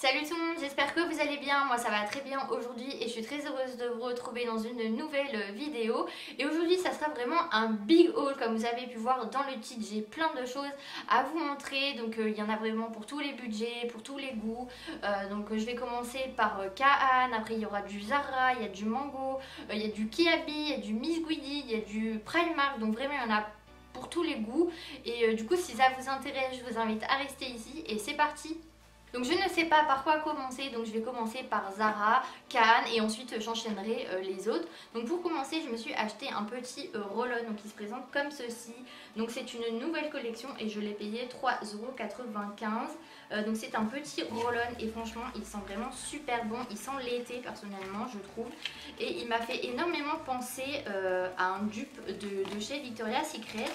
Salut tout le monde, j'espère que vous allez bien, moi ça va très bien aujourd'hui et je suis très heureuse de vous retrouver dans une nouvelle vidéo. Et aujourd'hui ça sera vraiment un big haul, comme vous avez pu voir dans le titre, j'ai plein de choses à vous montrer. Donc il y en a vraiment pour tous les budgets, pour tous les goûts. Donc je vais commencer par Kaan, après il y aura du Zara, il y a du Mango, il y a du Kiabi, il y a du Miss Guidi, il y a du Primark, donc vraiment il y en a pour tous les goûts. Et du coup si ça vous intéresse, je vous invite à rester ici et c'est parti. Donc je ne sais pas par quoi commencer, donc je vais commencer par Zara, Cannes et ensuite j'enchaînerai les autres. Donc pour commencer, je me suis acheté un petit roll-on donc qui se présente comme ceci. Donc c'est une nouvelle collection et je l'ai payé 3,95 €. Donc c'est un petit roll-on et franchement il sent vraiment super bon, il sent l'été personnellement je trouve. Et il m'a fait énormément penser à un dupe de chez Victoria's Secret.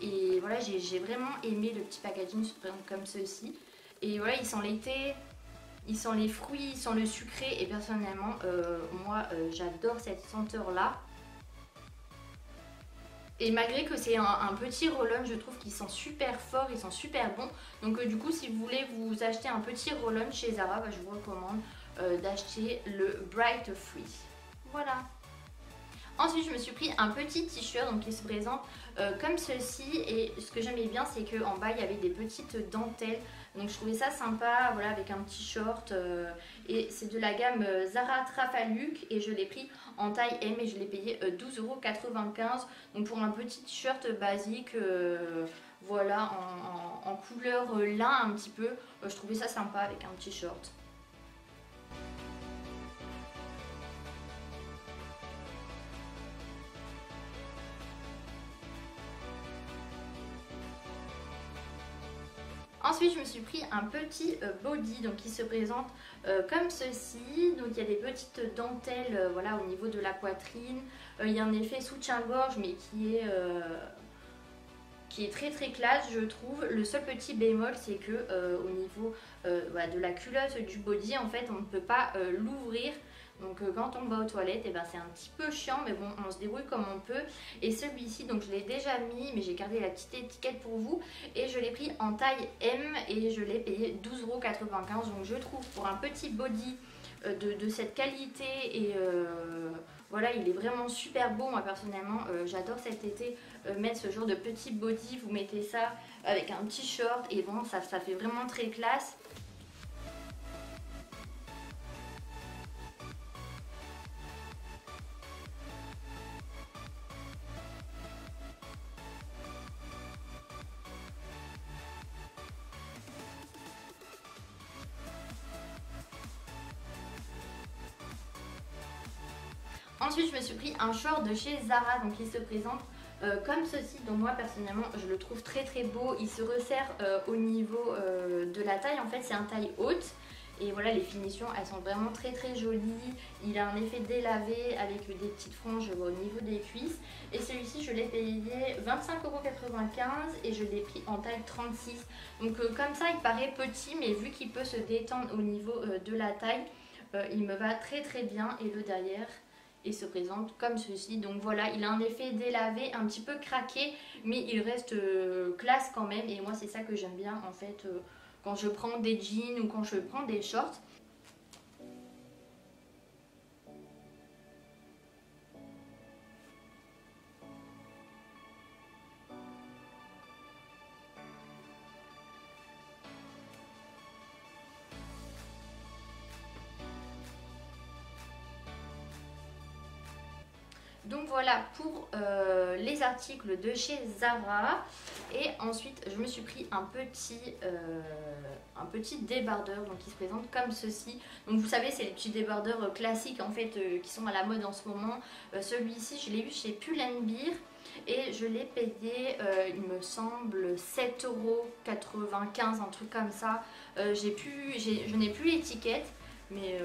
Et voilà, j'ai vraiment aimé le petit packaging se présente comme ceci. Et voilà, il sent l'été, il sent les fruits, il sent le sucré. Et personnellement, moi, j'adore cette senteur-là. Et malgré que c'est un petit roll-on, je trouve qu'il sent super fort, il sent super bon. Donc du coup, si vous voulez vous acheter un petit roll-on chez Zara, bah, je vous recommande d'acheter le Bright Free. Voilà. Ensuite, je me suis pris un petit t-shirt qui se présente comme ceci. Et ce que j'aimais bien, c'est qu'en bas, il y avait des petites dentelles. Donc je trouvais ça sympa, voilà, avec un petit short. Et c'est de la gamme Zara Trafalluc. Et je l'ai pris en taille M et je l'ai payé 12,95 €. Donc pour un petit t-shirt basique, voilà, en couleur lin un petit peu. Je trouvais ça sympa avec un petit short. Ensuite, je me suis pris un petit body qui se présente comme ceci. Donc, il y a des petites dentelles voilà, au niveau de la poitrine. Il y a un effet soutien-gorge, mais qui est très très classe, je trouve. Le seul petit bémol, c'est que au niveau voilà, de la culotte du body, en fait, on ne peut pas l'ouvrir. Donc quand on va aux toilettes, ben, c'est un petit peu chiant, mais bon, on se débrouille comme on peut. Et celui-ci, donc je l'ai déjà mis, mais j'ai gardé la petite étiquette pour vous. Et je l'ai pris en taille M et je l'ai payé 12,95 €. Donc je trouve pour un petit body de cette qualité et voilà, il est vraiment super beau. Moi personnellement, j'adore cet été mettre ce genre de petit body. Vous mettez ça avec un petit short et bon, ça fait vraiment très classe. Ensuite, je me suis pris un short de chez Zara, donc il se présente comme ceci. Donc moi personnellement, je le trouve très très beau. Il se resserre au niveau de la taille. En fait, c'est un taille haute. Et voilà, les finitions, elles sont vraiment très très jolies. Il a un effet délavé avec des petites franges au niveau des cuisses. Et celui-ci, je l'ai payé 25,95 € et je l'ai pris en taille 36. Donc comme ça, il paraît petit, mais vu qu'il peut se détendre au niveau de la taille, il me va très très bien. Et le derrière, et se présente comme ceci. Donc voilà, il a un effet délavé, un petit peu craqué, mais il reste classe quand même. Et moi, c'est ça que j'aime bien en fait quand je prends des jeans ou quand je prends des shorts. Donc voilà pour les articles de chez Zara. Et ensuite je me suis pris un petit débardeur qui se présente comme ceci. Donc vous savez, c'est les petits débardeurs classiques en fait qui sont à la mode en ce moment. Celui-ci je l'ai eu chez Pull&Bear et je l'ai payé il me semble 7,95 €, un truc comme ça. Je n'ai plus l'étiquette. Mais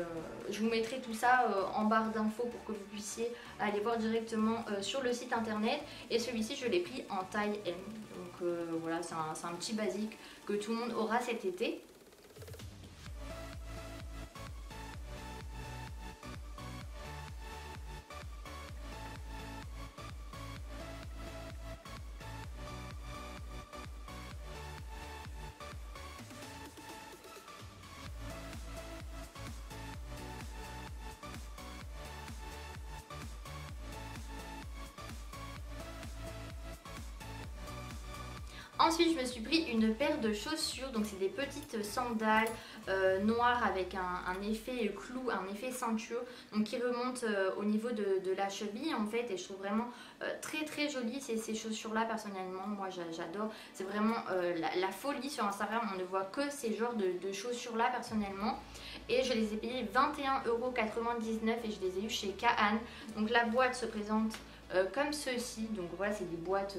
je vous mettrai tout ça en barre d'infos pour que vous puissiez aller voir directement sur le site internet. Et celui-ci, je l'ai pris en taille M. Donc voilà, c'est un petit basique que tout le monde aura cet été. Ensuite, je me suis pris une paire de chaussures, donc c'est des petites sandales noires avec un effet clou, un effet ceinture, donc qui remonte au niveau de la cheville en fait, et je trouve vraiment très jolies ces chaussures-là. Personnellement, moi j'adore, c'est vraiment la folie sur Instagram, on ne voit que ces genres de chaussures-là personnellement. Et je les ai payées 21,99 € et je les ai eues chez Kaan. Donc la boîte se présente comme ceci, donc voilà, c'est des boîtes,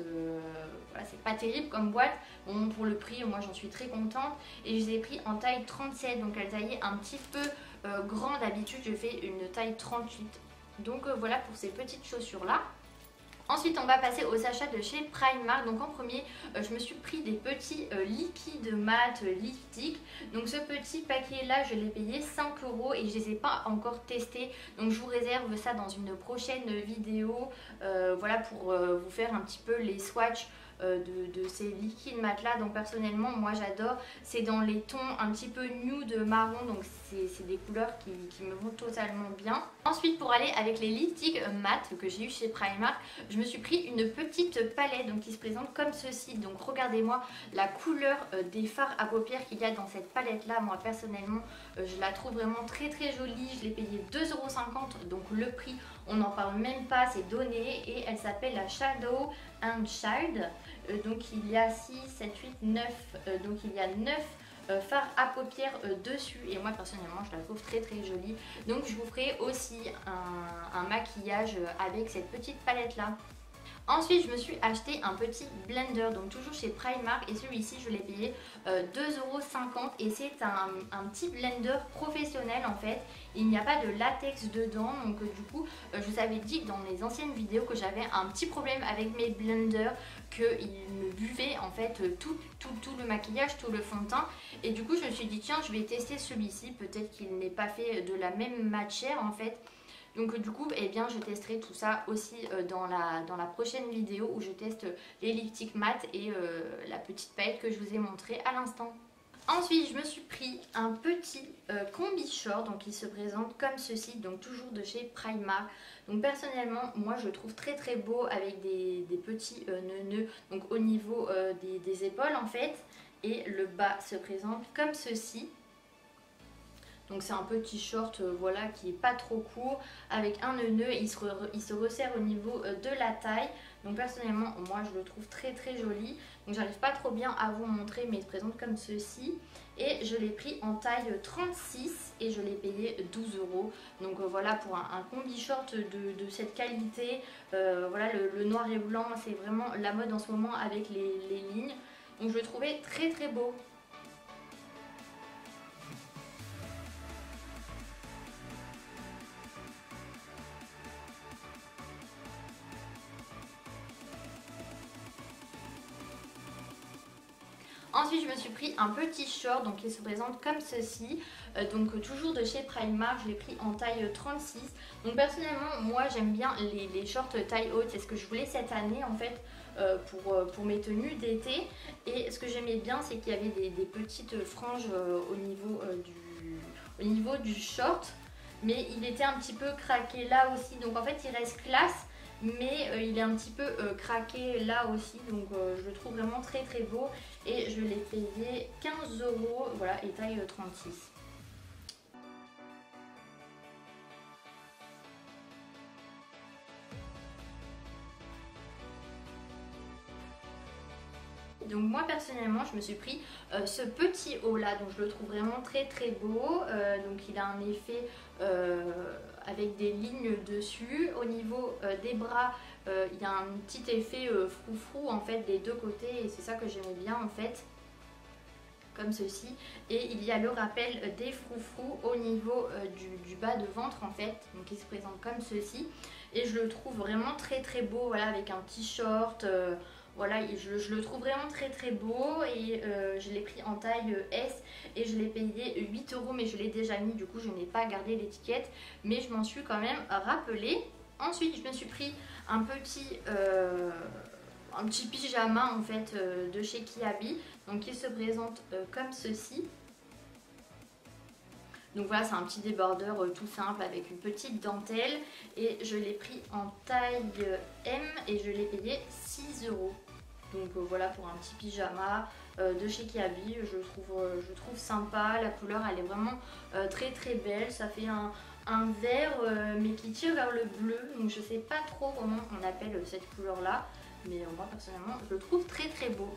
voilà, c'est pas terrible comme boîte. Bon, pour le prix, moi j'en suis très contente, et je les ai pris en taille 37, donc elle taillait un petit peu grand. D'habitude je fais une taille 38, donc voilà pour ces petites chaussures là. Ensuite, on va passer aux achats de chez Primark. Donc en premier, je me suis pris des petits liquides mat lipstick. Donc ce petit paquet là, je l'ai payé 5 € et je ne les ai pas encore testés. Donc je vous réserve ça dans une prochaine vidéo. Voilà, pour vous faire un petit peu les swatchs de ces liquides mat là. Donc personnellement, moi j'adore. C'est dans les tons un petit peu nude marron, donc c'est des couleurs qui me vont totalement bien. Ensuite, pour aller avec les lipsticks mat que j'ai eu chez Primark, je me suis pris une petite palette donc qui se présente comme ceci. Donc regardez-moi la couleur des fards à paupières qu'il y a dans cette palette là. Moi personnellement, je la trouve vraiment très jolie. Je l'ai payée 2,50 €, donc le prix on n'en parle même pas, c'est donné. Et elle s'appelle la Shadow and Child. Donc il y a 6, 7, 8, 9, donc il y a 9 fards à paupières dessus, et moi personnellement je la trouve très jolie. Donc je vous ferai aussi un maquillage avec cette petite palette là. Ensuite, je me suis acheté un petit blender, donc toujours chez Primark, et celui-ci je l'ai payé 2,50 € et c'est un petit blender professionnel en fait. Il n'y a pas de latex dedans, donc du coup je vous avais dit dans les anciennes vidéos que j'avais un petit problème avec mes blenders, qu'ils me buvaient en fait tout le maquillage, tout le fond de teint, et du coup je me suis dit tiens, je vais tester celui-ci, peut-être qu'il n'est pas fait de la même matière en fait. Donc du coup, eh bien, je testerai tout ça aussi dans la prochaine vidéo où je teste les lipsticks mat et la petite palette que je vous ai montrée à l'instant. Ensuite, je me suis pris un petit combi short, donc il se présente comme ceci, donc toujours de chez Primark. Donc personnellement, moi je le trouve très beau avec des petits nœuds donc au niveau des épaules en fait. Et le bas se présente comme ceci. Donc c'est un petit short voilà, qui est pas trop court, avec un nœud, il se resserre au niveau de la taille. Donc personnellement, moi je le trouve très joli. Donc j'arrive pas trop bien à vous montrer, mais il se présente comme ceci. Et je l'ai pris en taille 36 et je l'ai payé 12 €. Donc voilà, pour un combi short de cette qualité. Voilà, le noir et blanc, c'est vraiment la mode en ce moment avec les lignes. Donc je le trouvais très beau. Ensuite, je me suis pris un petit short, donc il se présente comme ceci, donc toujours de chez Primark, je l'ai pris en taille 36. Donc personnellement, moi j'aime bien les shorts taille haute, c'est ce que je voulais cette année en fait pour mes tenues d'été. Et ce que j'aimais bien, c'est qu'il y avait des petites franges au niveau du short, mais il était un petit peu craqué là aussi, donc en fait il reste classe. Mais il est un petit peu craqué là aussi, donc je le trouve vraiment très beau, et je l'ai payé 15 €, voilà, et taille 36. Donc moi personnellement je me suis pris ce petit haut là, donc je le trouve vraiment très beau. Donc il a un effet avec des lignes dessus. Au niveau des bras, il y a un petit effet froufrou en fait des deux côtés, et c'est ça que j'aimais bien en fait, comme ceci. Et il y a le rappel des froufrous au niveau du bas de ventre en fait, donc il se présente comme ceci, et je le trouve vraiment très beau, voilà, avec un petit short. Voilà, je le trouve vraiment très beau, et je l'ai pris en taille S et je l'ai payé 8 €, mais je l'ai déjà mis, du coup je n'ai pas gardé l'étiquette, mais je m'en suis quand même rappelé. Ensuite, je me suis pris un petit pyjama en fait de chez Kiabi, donc il se présente comme ceci. Donc voilà, c'est un petit débardeur tout simple avec une petite dentelle, et je l'ai pris en taille M et je l'ai payé 6 €. Donc voilà, pour un petit pyjama de chez Kiabi, je trouve sympa. La couleur elle est vraiment très très belle. Ça fait un vert mais qui tire vers le bleu. Donc je sais pas trop comment on appelle cette couleur là. Mais moi personnellement je le trouve très très beau.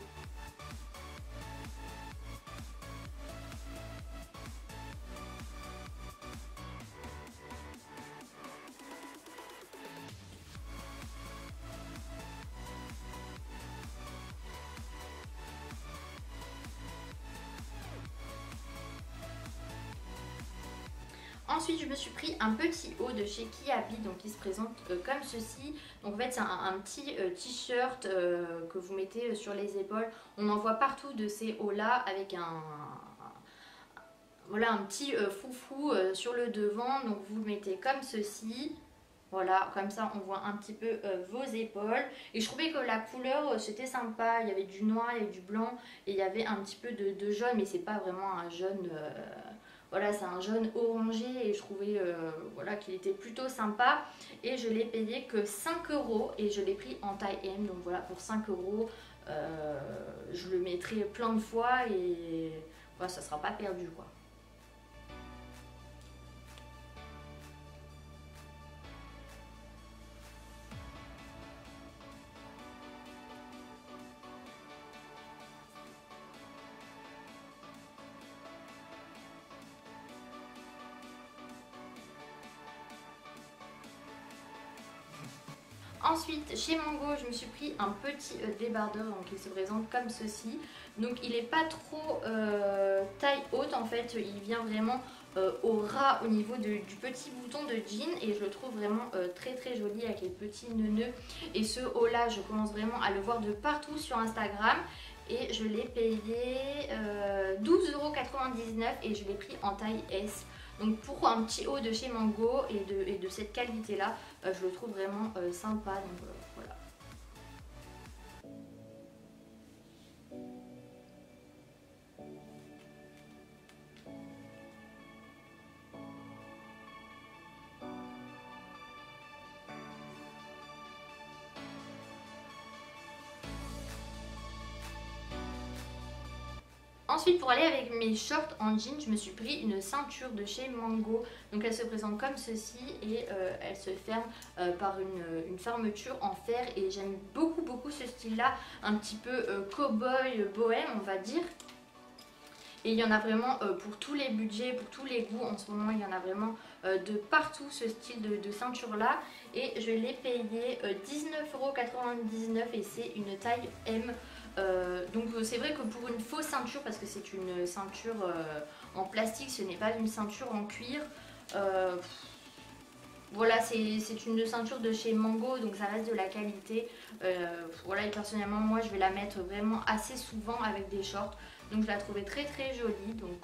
Ensuite, je me suis pris un petit haut de chez Kiabi, donc qui se présente comme ceci. Donc en fait, c'est un petit t-shirt que vous mettez sur les épaules. On en voit partout de ces hauts-là avec voilà, un petit foufou sur le devant. Donc vous le mettez comme ceci. Voilà, comme ça on voit un petit peu vos épaules. Et je trouvais que la couleur c'était sympa. Il y avait du noir, il y avait du blanc et il y avait un petit peu de jaune, mais c'est pas vraiment un jaune. Voilà, c'est un jaune orangé et je trouvais voilà, qu'il était plutôt sympa. Et je l'ai payé que 5 € et je l'ai pris en taille M. Donc voilà, pour 5 €, je le mettrai plein de fois et voilà, ça sera pas perdu quoi. Ensuite, chez Mango, je me suis pris un petit débardeur, donc il se présente comme ceci. Donc il n'est pas trop taille haute en fait, il vient vraiment au ras au niveau du petit bouton de jean et je le trouve vraiment très très joli avec les petits nœuds. Et ce haut là, je commence vraiment à le voir de partout sur Instagram. Et je l'ai payé 12,99 € et je l'ai pris en taille S. Donc pour un petit haut de chez Mango et de cette qualité là, je le trouve vraiment sympa. Donc voilà. Ensuite, pour aller avec mes shorts en jean, je me suis pris une ceinture de chez Mango. Donc elle se présente comme ceci et elle se ferme par une fermeture en fer. Et j'aime beaucoup ce style là, un petit peu cow-boy bohème on va dire. Et il y en a vraiment pour tous les budgets, pour tous les goûts. En ce moment, il y en a vraiment de partout ce style de ceinture là. Et je l'ai payé 19,99 € et c'est une taille M. Donc c'est vrai que pour une fausse ceinture, parce que c'est une ceinture en plastique, ce n'est pas une ceinture en cuir. Voilà, c'est une ceinture de chez Mango, donc ça reste de la qualité. Voilà, et personnellement, moi je vais la mettre vraiment assez souvent avec des shorts. Donc je la trouvais très très jolie. Donc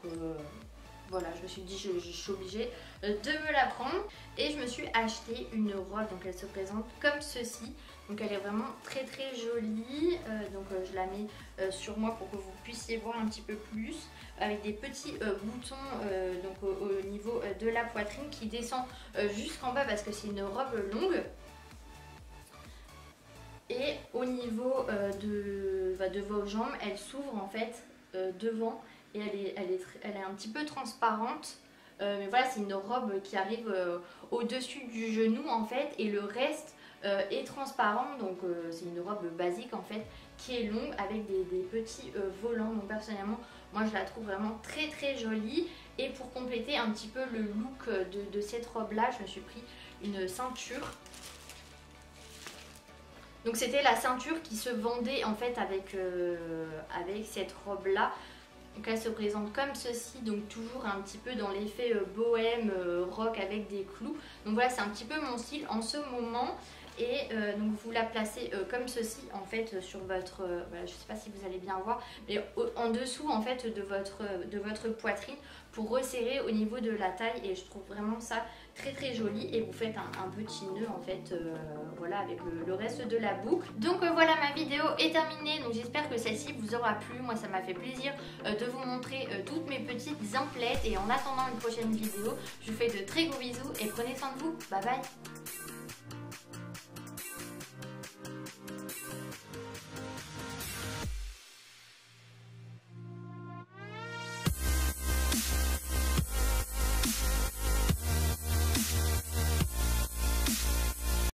voilà, je me suis dit je suis obligée de me la prendre. Et je me suis acheté une robe, donc elle se présente comme ceci. Donc elle est vraiment très très jolie. Donc je la mets sur moi pour que vous puissiez voir un petit peu plus. Avec des petits boutons donc au niveau de la poitrine qui descend jusqu'en bas parce que c'est une robe longue. Et au niveau de vos jambes, elle s'ouvre en fait devant et elle est un petit peu transparente. Mais voilà, c'est une robe qui arrive au-dessus du genou en fait et le reste est transparent. Donc c'est une robe basique en fait qui est longue avec des petits volants. Donc personnellement, moi je la trouve vraiment très très jolie. Et pour compléter un petit peu le look de cette robe là, je me suis pris une ceinture. Donc c'était la ceinture qui se vendait en fait avec cette robe là. Donc elle se présente comme ceci, donc toujours un petit peu dans l'effet bohème, rock avec des clous. Donc voilà, c'est un petit peu mon style en ce moment. Et donc vous la placez comme ceci en fait sur votre, voilà, je ne sais pas si vous allez bien voir, mais en dessous en fait de votre poitrine pour resserrer au niveau de la taille. Et je trouve vraiment ça très très joli. Et vous faites un petit nœud en fait voilà, avec le reste de la boucle. Donc voilà, ma vidéo est terminée. Donc j'espère que celle-ci vous aura plu. Moi ça m'a fait plaisir de vous montrer toutes mes petites emplettes. Et en attendant une prochaine vidéo, je vous fais de très gros bisous et prenez soin de vous. Bye bye.